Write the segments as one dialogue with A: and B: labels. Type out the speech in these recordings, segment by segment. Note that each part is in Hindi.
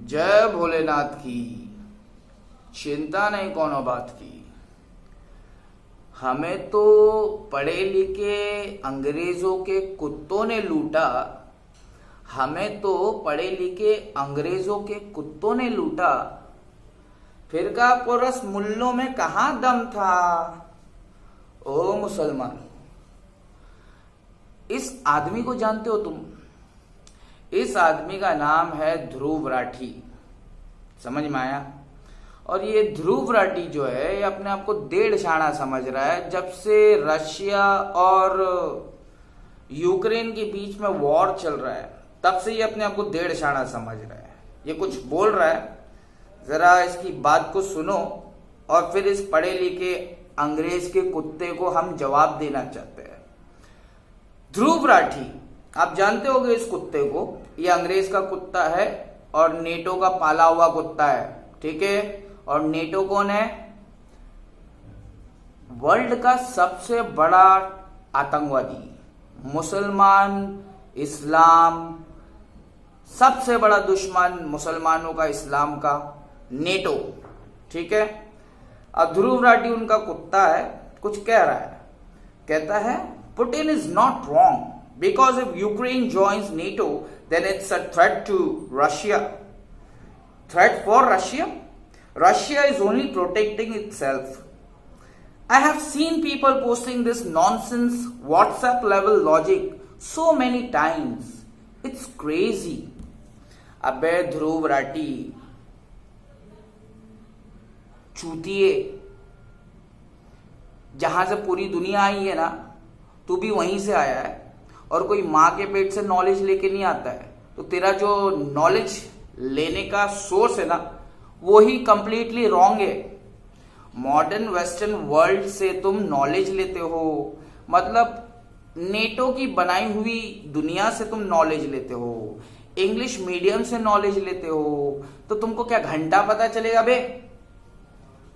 A: जय भोलेनाथ की। चिंता नहीं कोनो बात की। हमें तो पढ़े लिखे अंग्रेजों के कुत्तों ने लूटा। हमें तो पढ़े लिखे अंग्रेजों के कुत्तों ने लूटा। फिरका पुरस मुल्लों में कहां दम था। ओ मुसलमान, इस आदमी को जानते हो तुम? इस आदमी का नाम है ध्रुव राठी। समझ में आया? और ये ध्रुव राठी जो है ये अपने आप को डेढ़ शाना समझ रहा है। जब से रशिया और यूक्रेन के बीच में वॉर चल रहा है तब से ये अपने आप को डेढ़ शाना समझ रहा है। ये कुछ बोल रहा है, जरा इसकी बात को सुनो और फिर इस पढ़े लिखे अंग्रेज के कुत्ते को हम जवाब देना चाहते हैं। ध्रुव राठी, आप जानते होंगे इस कुत्ते को। ये अंग्रेज का कुत्ता है और नेटो का पाला हुआ कुत्ता है, ठीक है। और नेटो कौन है? वर्ल्ड का सबसे बड़ा आतंकवादी। मुसलमान, इस्लाम, सबसे बड़ा दुश्मन मुसलमानों का, इस्लाम का, नेटो, ठीक है। अब ध्रुव राठी उनका कुत्ता है, कुछ कह रहा है। कहता है Putin is not wrong because if Ukraine joins NATO then it's a threat to Russia. Threat for Russia? Russia is only protecting itself. I have seen people posting this nonsense WhatsApp level logic so many times. It's crazy. अबे ध्रुव राठी, चूतिए, जहां से पूरी दुनिया आई है ना, तू भी वहीं से आया है। और कोई माँ के पेट से नॉलेज लेके नहीं आता है, तो तेरा जो नॉलेज लेने का सोर्स है ना वो ही कंप्लीटली रॉन्ग है। मॉडर्न वेस्टर्न वर्ल्ड से तुम नॉलेज लेते हो, मतलब नेटो की बनाई हुई दुनिया से तुम नॉलेज लेते हो, इंग्लिश मीडियम से नॉलेज लेते हो, तो तुमको क्या घंटा पता चलेगा बे?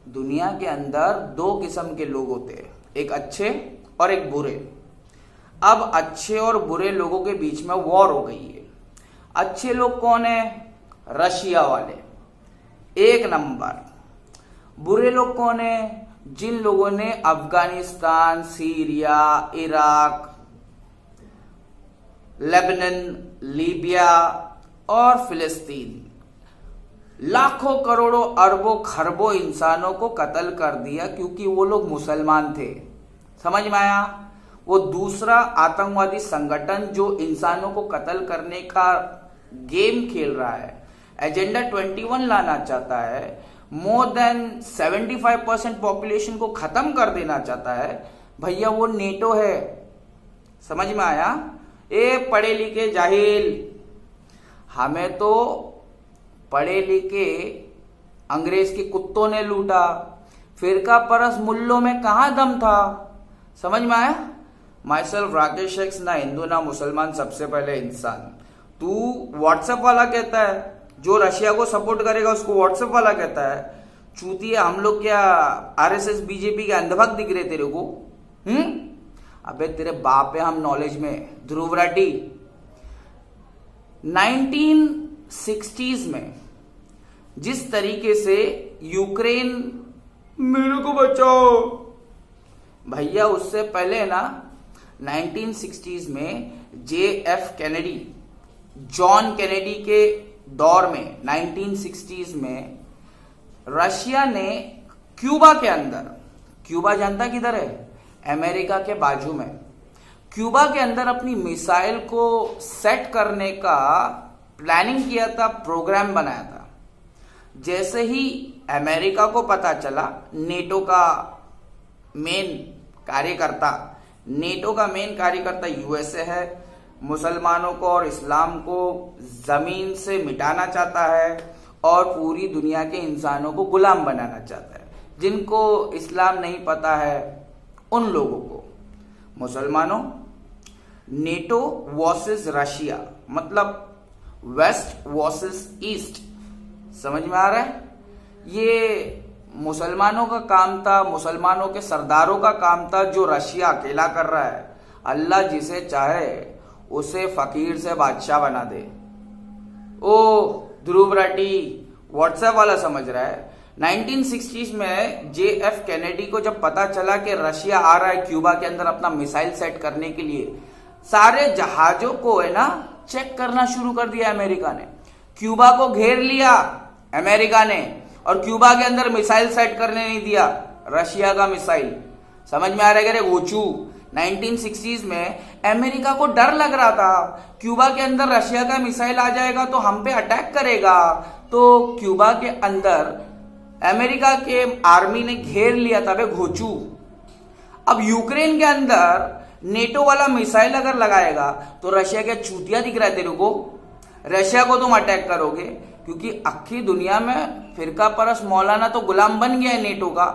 A: दुनिया के अंदर दो किस्म के लोग होते हैं, एक अच्छे और एक बुरे। अब अच्छे और बुरे लोगों के बीच में वॉर हो गई है। अच्छे लोग कौन है? रशिया वाले, एक नंबर। बुरे लोग कौन है? जिन लोगों ने Afghanistan, Syria, Iraq, Lebanon, Libya और फिलिस्तीन लाखों करोड़ों अरबों खरबों इंसानों को कत्ल कर दिया क्योंकि वो लोग मुसलमान थे। समझ में आया? वो दूसरा आतंकवादी संगठन जो इंसानों को कत्ल करने का गेम खेल रहा है, एजेंडा 21 लाना चाहता है, मोर देन 75% पॉपुलेशन को खत्म कर देना चाहता है, भैया वो नेटो है। समझ में आया? ए पढ़े लिखे जाहिल, हमें तो पढ़े लिखे अंग्रेज के कुत्तों ने लूटा। फिरका परस मुल्लों में कहां दम था। समझ में आया? माई सेल्फ राकेश एक्स, ना हिंदू ना मुसलमान, सबसे पहले इंसान। तू व्हाट्सएप वाला कहता है, जो रशिया को सपोर्ट करेगा उसको व्हाट्सएप वाला कहता है। चूतिया, हम लोग क्या आरएसएस बीजेपी के अंधभक्त दिख रहे तेरे को? अबे तेरे बाप है हम नॉलेज में। ध्रुव राठी, 1960s में जिस तरीके से यूक्रेन, मेरे को बचाओ भैया, उससे पहले ना 1960s में JF कैनेडी, जॉन कैनेडी के दौर में 1960s में रशिया ने क्यूबा के अंदर, क्यूबा जानता किधर है? अमेरिका के बाजू में। क्यूबा के अंदर अपनी मिसाइल को सेट करने का प्लानिंग किया था, प्रोग्राम बनाया था। जैसे ही अमेरिका को पता चला, नेटो का मेन कार्यकर्ता यूएसए है, मुसलमानों को और इस्लाम को जमीन से मिटाना चाहता है और पूरी दुनिया के इंसानों को गुलाम बनाना चाहता है। जिनको इस्लाम नहीं पता है उन लोगों को। मुसलमानों, नेटो वर्सेस रशिया, मतलब वेस्ट वर्सेस ईस्ट। समझ में आ रहा है? ये मुसलमानों का काम था, मुसलमानों के सरदारों का काम था, जो रशिया अकेला कर रहा है। अल्लाह जिसे चाहे उसे फकीर से बादशाह बना दे। ओ ध्रुव राठी व्हाट्सएप वाला समझ रहा है। 1960s में JF कैनेडी को जब पता चला कि रशिया आ रहा है क्यूबा के अंदर अपना मिसाइल सेट करने के लिए, सारे जहाजों को है ना चेक करना शुरू कर दिया अमेरिका ने। क्यूबा को घेर लिया अमेरिका ने और क्यूबा के अंदर मिसाइल सेट करने नहीं दिया रशिया का मिसाइल। समझ में आ रहा है गोचू? 1960s में अमेरिका को डर लग रहा था क्यूबा के अंदर रशिया का मिसाइल आ जाएगा तो हम पे अटैक करेगा, तो क्यूबा के अंदर अमेरिका के आर्मी ने घेर लिया था बे घोचू। अब यूक्रेन के अंदर नेटो वाला मिसाइल अगर लगाएगा तो रशिया क्या चूतिया दिख रहा है तेरे को? रशिया को तुम अटैक करोगे क्योंकि अक्खी दुनिया में फिरका परस मौलाना तो गुलाम बन गया है नेटो का।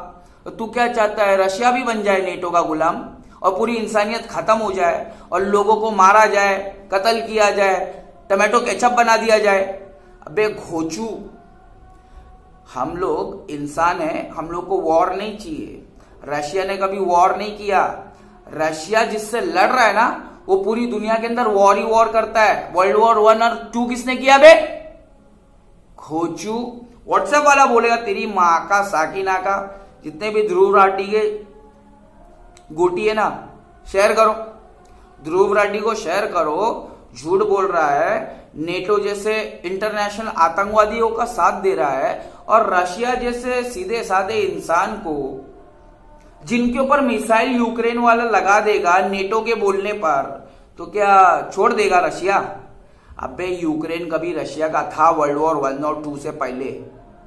A: तो तू क्या चाहता है? रशिया भी बन जाए नेटो का गुलाम और पूरी इंसानियत खत्म हो जाए और लोगों को मारा जाए, कत्ल किया जाए, टमाटो केचप बना दिया जाए। अबे घोचू, हम लोग इंसान हैं, हम लोग को वॉर नहीं चाहिए। रशिया ने कभी वॉर नहीं किया। रशिया जिससे लड़ रहा है ना वो पूरी दुनिया के अंदर वॉर ही वॉर करता है। वर्ल्ड वॉर 1 और 2 किसने किया बे? घोचू। व्हाट्सएप वाला बोलेगा तेरी माँ का साकिना का। जितने भी ध्रुव राठी के गोटी है ना, शेयर करो, ध्रुव राठी को शेयर करो। झूठ बोल रहा है, नेटो जैसे इंटरनेशनल आतंकवादियों का साथ दे रहा है और रशिया जैसे सीधे साधे इंसान को जिनके ऊपर मिसाइल यूक्रेन वाला लगा देगा नेटो के बोलने पर, तो क्या छोड़ देगा रशिया? अबे यूक्रेन कभी रशिया का था वर्ल्ड वॉर 1 और 2 से पहले।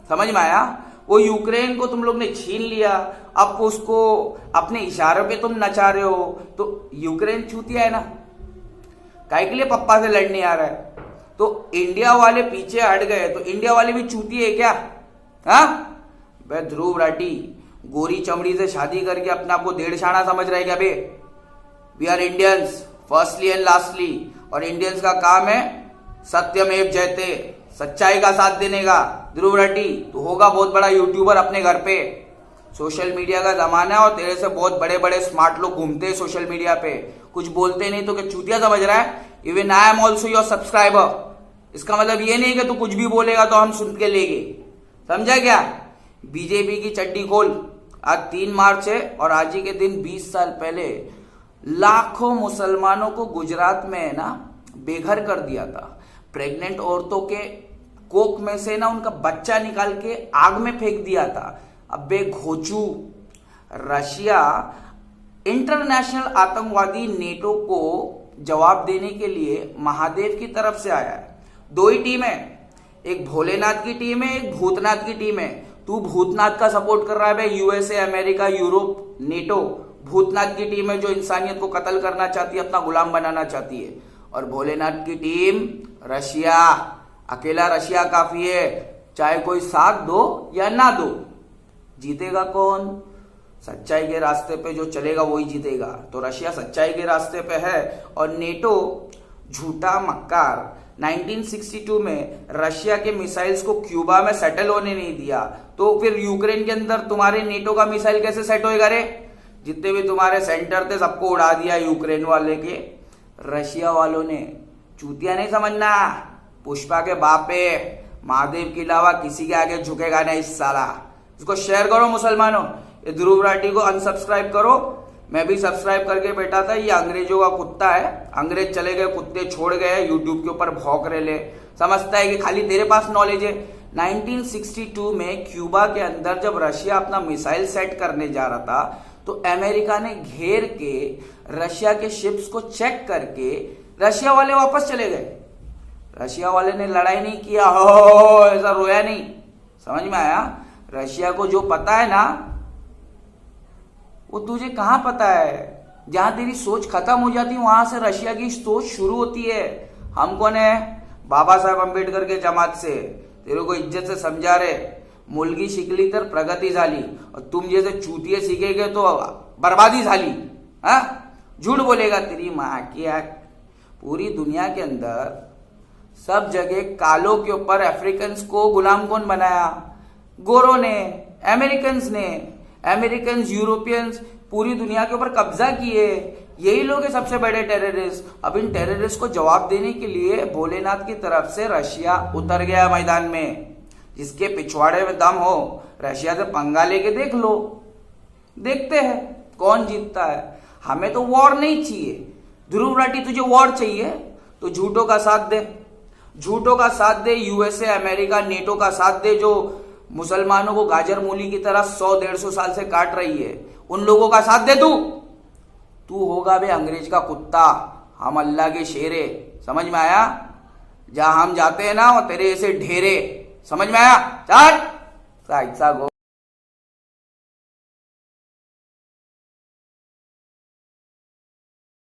A: समझ में आया? वो यूक्रेन को तुम लोग ने छीन लिया, अब उसको अपने इशारों पे तुम नचा रहे हो। तो यूक्रेन चूतिया है ना, काहे के लिए पप्पा से लड़ने आ रहा है? तो इंडिया वाले पीछे हट गए तो इंडिया वाले भी चूतिए है क्या? हाँ बे ध्रुव राठी, गोरी चमड़ी से शादी करके अपने आप को डेढ़ समझ रहे क्या बे? We are Indians firstly and lastly, और इंडियंस का काम है सत्यमेव जयते, सच्चाई का साथ देने का। ध्रुव राठी तो होगा बहुत बड़ा यूट्यूबर अपने घर पे। सोशल मीडिया का जमाना है और तेरे से बहुत बड़े बड़े स्मार्ट लोग घूमते हैं सोशल मीडिया पे, कुछ बोलते नहीं तो क्या चूतिया समझ रहा है? Even I am also your subscriber. इसका मतलब ये नहीं कि तू कुछ भी बोलेगा तो हम सुन के लेंगे, समझा क्या? बीजेपी की चड्डी खोल। आज 3 मार्च है और आज ही के दिन 20 साल पहले लाखों मुसलमानों को गुजरात में है ना बेघर कर दिया था। प्रेग्नेंट औरतों के कोख में से ना उनका बच्चा निकाल के आग में फेंक दिया था। अबे घोचू, रशिया इंटरनेशनल आतंकवादी नेटो को जवाब देने के लिए महादेव की तरफ से आया है। 2 ही टीम है, एक भोलेनाथ की टीम है, एक भूतनाथ की टीम है। तू भूतनाथ का सपोर्ट कर रहा है भाई, USA, America, Europe, NATO. Bhootnath की टीम है जो इंसानियत को कत्ल करना चाहती है, अपना गुलाम बनाना चाहती है। और भोलेनाथ की टीम रशिया। अकेला रशिया काफी है, चाहे कोई साथ दो या ना दो। जीतेगा कौन? सच्चाई के रास्ते पे जो चलेगा वही जीतेगा। तो रशिया सच्चाई के रास्ते पे है और नेटो झूठा मक्कार। 1962 में रशिया के मिसाइल्स को क्यूबा में सेटल होने नहीं दिया, तो फिर यूक्रेन के अंदर तुम्हारे नेटो का मिसाइल कैसे सेट होएगा रे? जितने भी तुम्हारे सेंटर थे सबको उड़ा दिया यूक्रेन वाले के। रशिया वालों ने चूतिया नहीं समझना, पुष्पा के बाप पे महादेव के अलावा किसी के आगे झुकेगा नहीं साला। इसको शेयर करो मुसलमानों, ये ध्रुव राठी को अनसब्सक्राइब करो। मैं भी सब्सक्राइब करके बैठा था, ये अंग्रेजों का कुत्ता है। अंग्रेज चले गए, कुत्ते छोड़ गए, यूट्यूब के ऊपर भौंक रहे ले। समझता है कि खाली तेरे पास नॉलेज है। 1962 में क्यूबा के अंदर जब रशिया अपना मिसाइल सेट करने जा रहा था तो अमेरिका ने घेर के रशिया के शिप्स को चेक करके रशिया वाले वापस चले गए। रशिया वाले ने लड़ाई नहीं किया, हो ऐसा रोया नहीं। समझ में आया? रशिया को जो पता है ना वो तुझे कहां पता है? जहां तेरी सोच खत्म हो जाती है वहां से रशिया की सोच शुरू होती है। हम कौन है? बाबा साहेब अंबेडकर के जमात से। तेरे को इज्जत से समझा रहे, मुलगी शिकली तर प्रगति झाली और तुम जैसे चूतिए सीखेगे तो बर्बादी झाली। हाँ झूठ बोलेगा तेरी माँ की आंख। पूरी दुनिया के अंदर सब जगह कालों के ऊपर अफ्रीकन्स को गुलाम कौन बनाया? गोरों ने, अमेरिकन्स ने। अमेरिकन्स, यूरोपियंस पूरी दुनिया के ऊपर कब्जा किए, यही लोग हैं सबसे बड़े टेररिस्ट। अब इन टेररिस्ट को जवाब देने के लिए भोलेनाथ की तरफ से रशिया उतर गया मैदान में। जिसके पिछवाड़े में दम हो, रशिया से पंगा लेके देख लो, देखते हैं कौन जीतता है। हमें तो वॉर नहीं चाहिए। ध्रुव राठी, तुझे वॉर चाहिए तो झूठों का साथ दे, झूठों का साथ दे, यूएसए, अमेरिका, नेटो का साथ दे, जो मुसलमानों को गाजर मूली की तरह 100-150 साल से काट रही है, उन लोगों का साथ दे तू होगा बे अंग्रेज का कुत्ता, हम अल्लाह के शेरे। समझ में आया? जहां हम जाते हैं ना वो तेरे ऐसे ढेरे, समझ में आया? चल साइड सा गो।